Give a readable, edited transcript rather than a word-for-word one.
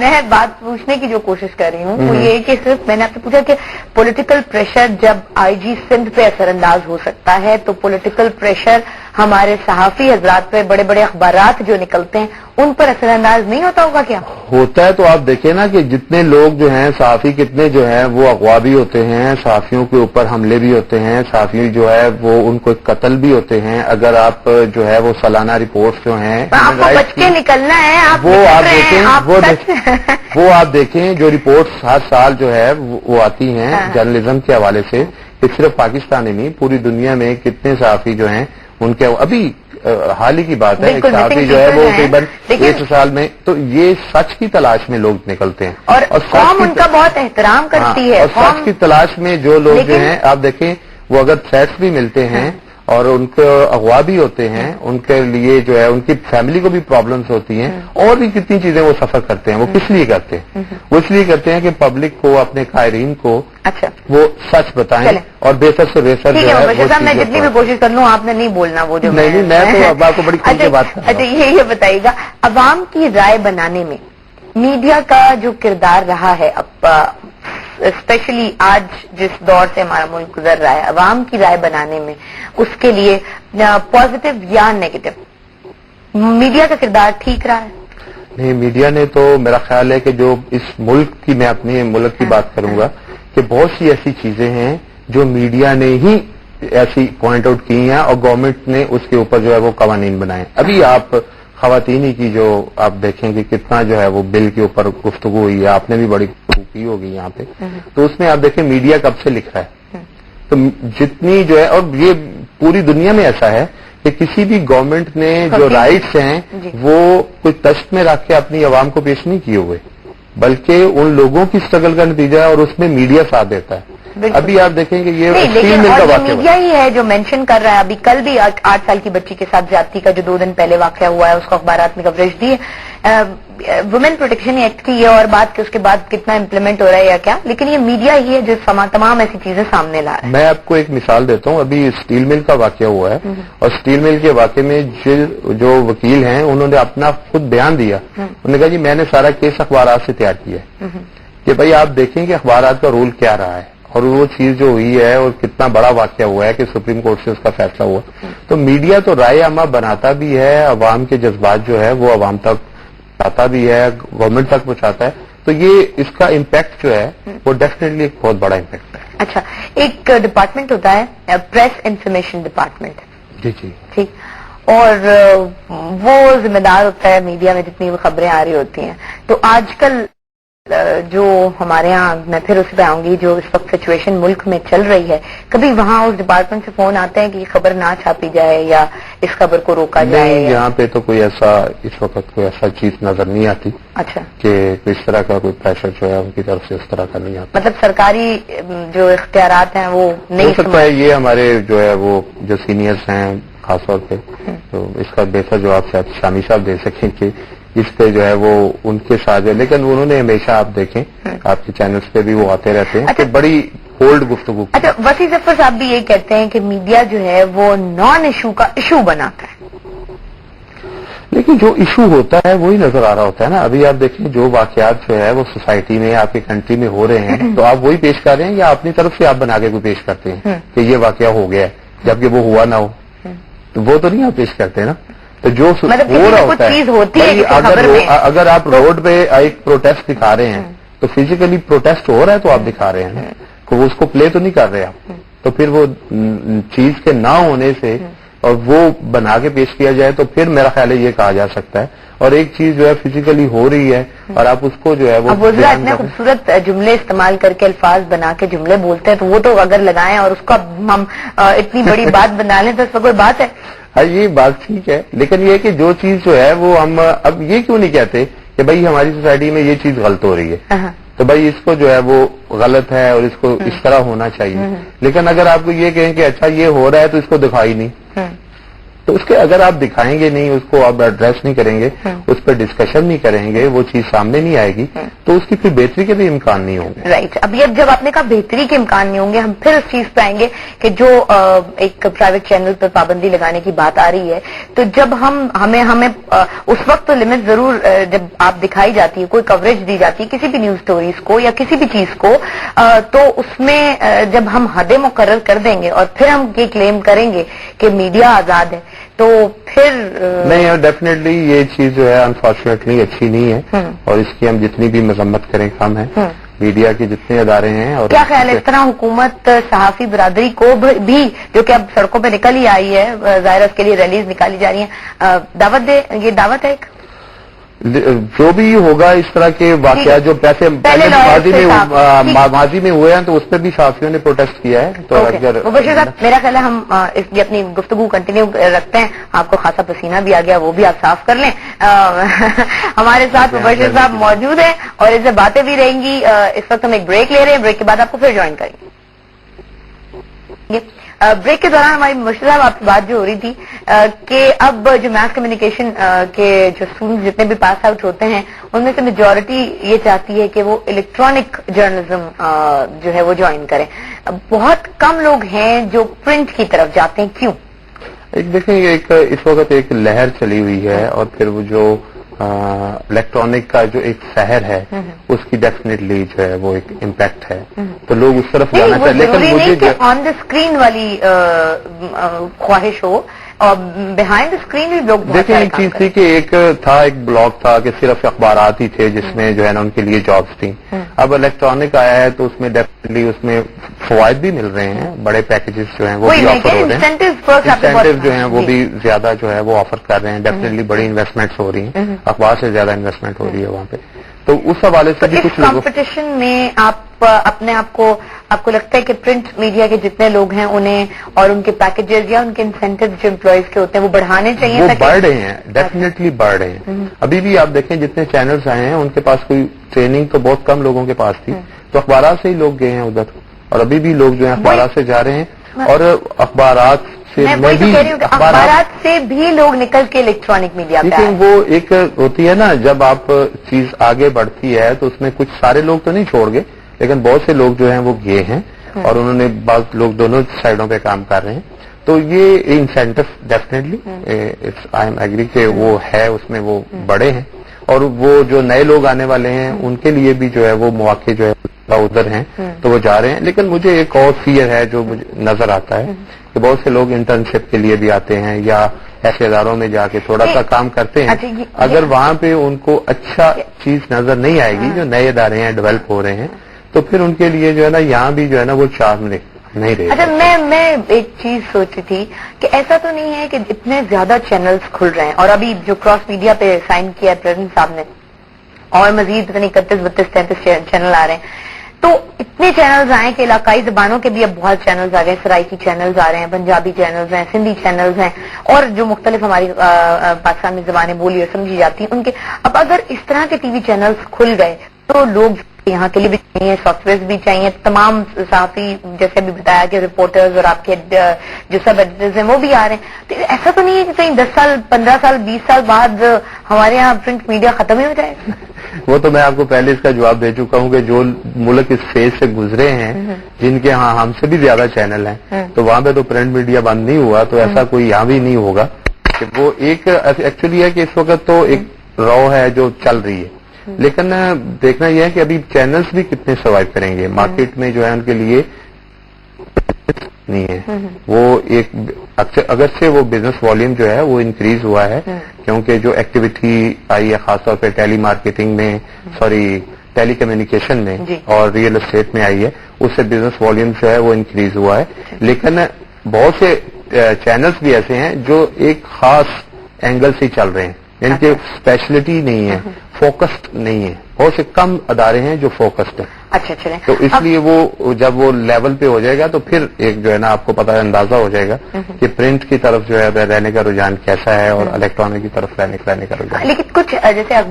मैं बात पूछने की जो कोशिश कर रही हूँ वो ये कि सिर्फ मैंने आपसे पूछा कि पॉलिटिकल प्रेशर जब आईजी सिंध पे असरअंदाज हो सकता है तो पॉलिटिकल प्रेशर हमारे सहाफी हजरात पे, बड़े बड़े अखबारात जो निकलते हैं उन पर असरअंदाज नहीं होता होगा क्या? होता है। तो आप देखिए ना कि जितने लोग जो हैं सहाफी कितने जो हैं वो अगवा भी होते हैं, सहाफियों के ऊपर हमले भी होते हैं, सहाफी जो है वो उनको कत्ल भी होते हैं। अगर आप जो है वो सालाना रिपोर्ट जो हैं आपको बच के निकलना है, आप वो आप देखें वो आप देखें जो रिपोर्ट्स हर साल जो है वो आती हैं जर्नलिज्म के हवाले से, सिर्फ पाकिस्तान ही नहीं पूरी दुनिया में कितने सहाफी जो हैं उनके अभी हाल ही की बात है एक सहाफी जो है वो तकरीबन 1 साल में, तो ये सच की तलाश में लोग निकलते हैं और कौम उनका बहुत एहतराम करती है और सच की तलाश में जो लोग जो हैं आप देखें वो अगर थ्रेट्स भी मिलते हैं और उनको अगवा भी होते हैं, उनके लिए जो है उनकी फैमिली को भी प्रॉब्लम्स होती हैं और भी कितनी चीजें वो सफर करते हैं। वो किस लिए करते हैं? वो इसलिए करते हैं कि पब्लिक को, अपने कायरीन को वो सच बताएं और बेहतर से बेहतर जो है मैं जितनी भी कोशिश कर लूँ आपने नहीं बोलना वो जो नहीं मैं तो अब आपको बड़ी खुल के बात कर रहा हूं। अच्छा ये बताइएगा अवाम की राय बनाने में मीडिया का जो किरदार रहा है स्पेशली आज जिस दौर से हमारा मुल्क गुजर रहा है, अवाम की राय बनाने में उसके लिए पॉजिटिव या नेगेटिव मीडिया का किरदार ठीक रहा है? नहीं, मीडिया ने तो मेरा ख्याल है कि जो इस मुल्क की, मैं अपने मुल्क की बात करूंगा कि बहुत सी ऐसी चीजें हैं जो मीडिया ने ही ऐसी पॉइंट आउट की हैं और गवर्नमेंट ने उसके ऊपर जो है वो कवानीन बनाए। अभी आप खवातीनी की जो आप देखें कि कितना जो है वो बिल के ऊपर गुफ्तगू हुई है, आपने भी बड़ी की होगी यहाँ पे, तो उसमें आप देखें मीडिया कब से लिख रहा है। तो जितनी जो है, और ये पूरी दुनिया में ऐसा है कि किसी भी गवर्नमेंट ने जो राइट्स हैं वो कोई तश्त में रख के अपनी आवाम को पेश नहीं किए हुए, बल्कि उन लोगों की स्ट्रगल का नतीजा है और उसमें मीडिया साथ देता है। अभी आप देखेंगे ये स्टील मिल का वाकया मीडिया ही है जो मेंशन कर रहा है। अभी कल भी 8 साल की बच्ची के साथ ज्यादती का जो 2 दिन पहले वाकया हुआ है उसको अखबारात में कवरेज दी है। वुमेन प्रोटेक्शन एक्ट की है और बात कि उसके बाद कितना इम्प्लीमेंट हो रहा है या क्या, लेकिन ये मीडिया ही है जो तमाम ऐसी चीजें सामने ला रहा है। मैं आपको एक मिसाल देता हूँ। अभी स्टील मिल का वाकया हुआ है और स्टील मिल के वाकये में जो वकील हैं उन्होंने अपना खुद बयान दिया। उन्होंने कहा जी मैंने सारा केस अखबारात से तैयार किया कि भाई आप देखें कि अखबारात का रोल क्या रहा है और वो चीज जो हुई है और कितना बड़ा वाकया हुआ है कि सुप्रीम कोर्ट से उसका फैसला हुआ। तो मीडिया तो राय आमा बनाता भी है, अवाम के जज्बात जो है वो अवाम तक पहुंचाता भी है, गवर्नमेंट तक पहुंचाता है। तो ये इसका इम्पैक्ट जो है वो डेफिनेटली एक बहुत बड़ा इम्पैक्ट है। अच्छा, एक डिपार्टमेंट होता है प्रेस इंफॉर्मेशन डिपार्टमेंट। जी जी ठीक, और वो जिम्मेदार होता है मीडिया में जितनी भी खबरें आ रही होती हैं। तो आजकल जो हमारे यहाँ, मैं फिर उस पर आऊंगी, जो इस वक्त सिचुएशन मुल्क में चल रही है, कभी वहाँ उस डिपार्टमेंट से फोन आते हैं कि खबर ना छापी जाए या इस खबर को रोका जाए? यहाँ पे तो कोई ऐसा इस वक्त कोई ऐसा चीज नजर नहीं आती। अच्छा, कि इस तरह का कोई प्रेशर जो है उनकी तरफ से उस तरह का नहीं आता। मतलब सरकारी जो इख्तियारात हैं वो नहीं हो सकता है। ये हमारे जो है वो जो सीनियर्स हैं खासतौर पे, तो इसका बेहतर जवाब शायद शामी साहब दे सकें कि इस पे जो है वो उनके साथ है। लेकिन उन्होंने हमेशा, आप देखें आपके चैनल्स पे भी वो आते रहते हैं। अच्छा, बड़ी होल्ड गुफ्तगू। अच्छा, वसी जफर साहब भी ये कहते हैं कि मीडिया जो है वो नॉन इशू का इशू बनाता है, लेकिन जो इशू होता है वही नजर आ रहा होता है ना। अभी आप देखें जो वाकयात जो है वो सोसाइटी में, आपकी कंट्री में हो रहे हैं, तो आप वही पेश कर रहे हैं या अपनी तरफ से आप बना के कोई पेश करते हैं कि ये वाकया हो गया है जबकि वो हुआ ना हो, तो वो तो नहीं आप पेश करते ना। तो जो मतलब हो रहा होता चीज होती है, अगर आप रोड पे एक प्रोटेस्ट दिखा रहे हैं तो फिजिकली प्रोटेस्ट हो रहा है तो आप दिखा रहे हैं, तो वो उसको प्ले तो नहीं कर रहे आप। तो फिर वो चीज के ना होने से और वो बना के पेश किया जाए तो फिर मेरा ख्याल है ये कहा जा सकता है। और एक चीज जो है फिजिकली हो रही है और आप उसको जो है वो इतने खूबसूरत जुमले इस्तेमाल करके, अल्फाज बना के जुमले बोलते हैं, तो वो तो अगर लगाएं और उसका हम इतनी बड़ी बात बना लें तो इसमें कोई बात है? हाँ, ये बात ठीक है, लेकिन ये कि जो चीज जो है वो हम अब ये क्यों नहीं कहते कि भाई हमारी सोसाइटी में ये चीज गलत हो रही है, तो भाई इसको जो है वो गलत है और इसको इस तरह होना चाहिए। लेकिन अगर आपको ये कहें कि अच्छा ये हो रहा है तो इसको दिखाई नहीं, तो उसके अगर आप दिखाएंगे नहीं, उसको आप एड्रेस नहीं करेंगे, उस पर डिस्कशन नहीं करेंगे, वो चीज सामने नहीं आएगी, तो उसकी कोई बेहतरी के भी इम्कान नहीं होंगे। राइट, अभी अब जब आपने कहा बेहतरी के इम्कान नहीं होंगे, हम फिर उस चीज पे आएंगे कि जो एक प्राइवेट चैनल पर पाबंदी लगाने की बात आ रही है, तो जब हमें उस वक्त तो लिमिट जरूर जब आप दिखाई जाती है, कोई कवरेज दी जाती है किसी भी न्यूज स्टोरीज को या किसी भी चीज को, तो उसमें जब हम हदें मुकर्रर कर देंगे और फिर हम ये क्लेम करेंगे कि मीडिया आजाद है, तो फिर नहीं, डेफिनेटली ये चीज जो है अनफॉर्चुनेटली अच्छी नहीं है और इसकी हम जितनी भी मजम्मत करें कम है। मीडिया के जितने अदारे हैं और क्या ख्याल है इस तरह हुकूमत सहाफी बरादरी को भी, जो कि अब सड़कों पे निकल ही आई है, ज़ाहिर उसके लिए रैलीज निकाली जा रही हैं, दावत दे, ये दावत है एक जो भी होगा इस तरह के वाकयात जो पहले माजी में हुए हैं, तो उस पर भी साथियों ने प्रोटेस्ट किया है। तो अगर मुबशिर साहब, मेरा ख्याल है हम अपनी गुफ्तगू कंटिन्यू रखते हैं, आपको खासा पसीना भी आ गया, वो भी आप साफ कर लें। हमारे साथ मुबशिर साहब मौजूद हैं और इससे बातें भी रहेंगी। इस वक्त हम एक ब्रेक ले रहे हैं, ब्रेक के बाद आपको फिर ज्वाइन करेंगे। ब्रेक के दौरान हमारी मुबशिर साहब आपसे बात जो हो रही थी कि अब जो मैथ कम्युनिकेशन के जो स्टूडेंट्स जितने भी पास आउट होते हैं, उनमें से मेजॉरिटी ये चाहती है कि वो इलेक्ट्रॉनिक जर्नलिज्म जो है वो ज्वाइन करें। बहुत कम लोग हैं जो प्रिंट की तरफ जाते हैं, क्यों? देखें, एक इस वक्त एक लहर चली हुई है और फिर वो जो इलेक्ट्रॉनिक का जो एक शहर है उसकी डेफिनेटली जो है वो एक इम्पैक्ट है, तो लोग उस तरफ जाना चाहिए। लेकिन मुझे ऑन द स्क्रीन वाली ख्वाहिश हो और बिहाइंड द स्क्रीन भी लोग देखिए, एक चीज थी कि एक ब्लॉग था कि सिर्फ अखबारात ही थे जिसमें जो है ना उनके लिए जॉब्स थी। अब इलेक्ट्रॉनिक आया है तो उसमें डेफिनेटली उसमें फवायद भी मिल रहे हैं, बड़े पैकेजेस जो हैं वो भी ऑफर हो रहे हैं, इंसेंटिव जो हैं वो भी ज्यादा जो है वो ऑफर कर रहे हैं। डेफिनेटली बड़ी इन्वेस्टमेंट्स हो रही हैं, अखबार से ज्यादा इन्वेस्टमेंट हो रही है वहाँ पे, तो उस हवाले से भी कुछ लोग कंपटीशन में आप अपने आपको लगता है कि प्रिंट मीडिया के जितने लोग हैं उन्हें और उनके पैकेजेस या उनके इंसेंटिव जो एम्प्लॉयज के होते हैं वो बढ़ाने चाहिए? वो बढ़ रहे हैं, डेफिनेटली बढ़ रहे हैं। अभी भी आप देखें जितने चैनल्स आए हैं उनके पास कोई ट्रेनिंग तो बहुत कम लोगों के पास थी, तो अखबारात से ही लोग गए हैं उधर, और अभी भी लोग जो है अखबारात से जा रहे हैं और अखबारात से अखबारात से भी लोग निकल के इलेक्ट्रॉनिक मीडिया पे। लेकिन वो एक होती है ना, जब आप चीज आगे बढ़ती है तो उसमें कुछ सारे लोग तो नहीं छोड़ गए, लेकिन बहुत से लोग जो हैं वो गए हैं और उन्होंने बाद लोग दोनों साइडों पे काम कर रहे हैं। तो ये incentive definitely I am agree के वो है, उसमें वो बड़े हैं और वो जो नए लोग आने वाले हैं उनके लिए भी जो है वो मौके जो है उधर हैं, तो वो जा रहे हैं। लेकिन मुझे एक और फियर है जो मुझे नजर आता है कि बहुत से लोग इंटर्नशिप के लिए भी आते हैं या ऐसे इदारों में जाके थोड़ा सा काम करते हैं। अगर वहां पे उनको अच्छा चीज नजर नहीं आएगी, जो नए इदारे हैं डेवलप हो रहे हैं, तो फिर उनके लिए जो है ना यहाँ भी जो है ना वो चार्म नहीं रहे। अच्छा, मैं एक चीज सोची थी कि ऐसा तो नहीं है कि इतने ज्यादा चैनल्स खुल रहे हैं और अभी जो क्रॉस मीडिया पे साइन किया है प्रेसिडेंट साहब ने, और मजीद पता नहीं 31-32-33 चैनल आ रहे हैं, तो इतने चैनल्स आए कि इलाकाई जबानों के भी अब बहुत चैनल्स आ गए, सराइकी चैनल्स आ रहे हैं, पंजाबी चैनल्स हैं, सिंधी चैनल्स हैं और जो मुख्तलिफ हमारी पाकिस्तान में जबानें बोली और समझी जाती हैं उनके। अब अगर इस तरह के टीवी चैनल्स खुल गए तो लोग यहाँ के लिए भी चाहिए, सॉफ्टवेयर भी चाहिए, तमाम सहाफी जैसे भी बताया कि रिपोर्टर्स और आपके जो सब एडिटर्स हैं वो भी आ रहे हैं। तो ऐसा तो नहीं है कि कहीं 10 साल 15 साल 20 साल बाद हमारे यहाँ प्रिंट मीडिया खत्म ही हो जाएगा? वो तो मैं आपको पहले इसका जवाब दे चुका हूँ कि जो मुल्क इस फेज से गुजरे हैं, जिनके यहाँ हमसे भी ज्यादा चैनल हैं, तो वहां पे तो प्रिंट मीडिया बंद नहीं हुआ, तो ऐसा कोई यहाँ भी नहीं होगा। वो एक एक्चुअली है कि इस वक्त तो एक रॉ है जो चल रही है, लेकिन देखना यह है कि अभी चैनल्स भी कितने सर्वाइव करेंगे मार्केट में, जो है उनके लिए नहीं है। वो एक अगर से वो बिजनेस वॉल्यूम जो है वो इंक्रीज हुआ है, क्योंकि जो एक्टिविटी आई है खासतौर पे टेली मार्केटिंग में, टेली कम्युनिकेशन में और रियल एस्टेट में आई है, उससे बिजनेस वॉल्यूम जो है वो इंक्रीज हुआ है। लेकिन बहुत से चैनल्स भी ऐसे हैं जो एक खास एंगल से चल रहे हैं, इनकी स्पेशलिटी नहीं है, फोकस्ड नहीं है। बहुत से कम अदारे हैं जो फोकस्ड है। अच्छा, चले तो इसलिए वो जब वो लेवल पे हो जाएगा तो फिर एक जो है ना आपको पता है, अंदाजा हो जाएगा कि प्रिंट की तरफ जो है रहने का रुझान कैसा है और इलेक्ट्रॉनिक की तरफ रहने का रुझान। लेकिन कुछ जैसे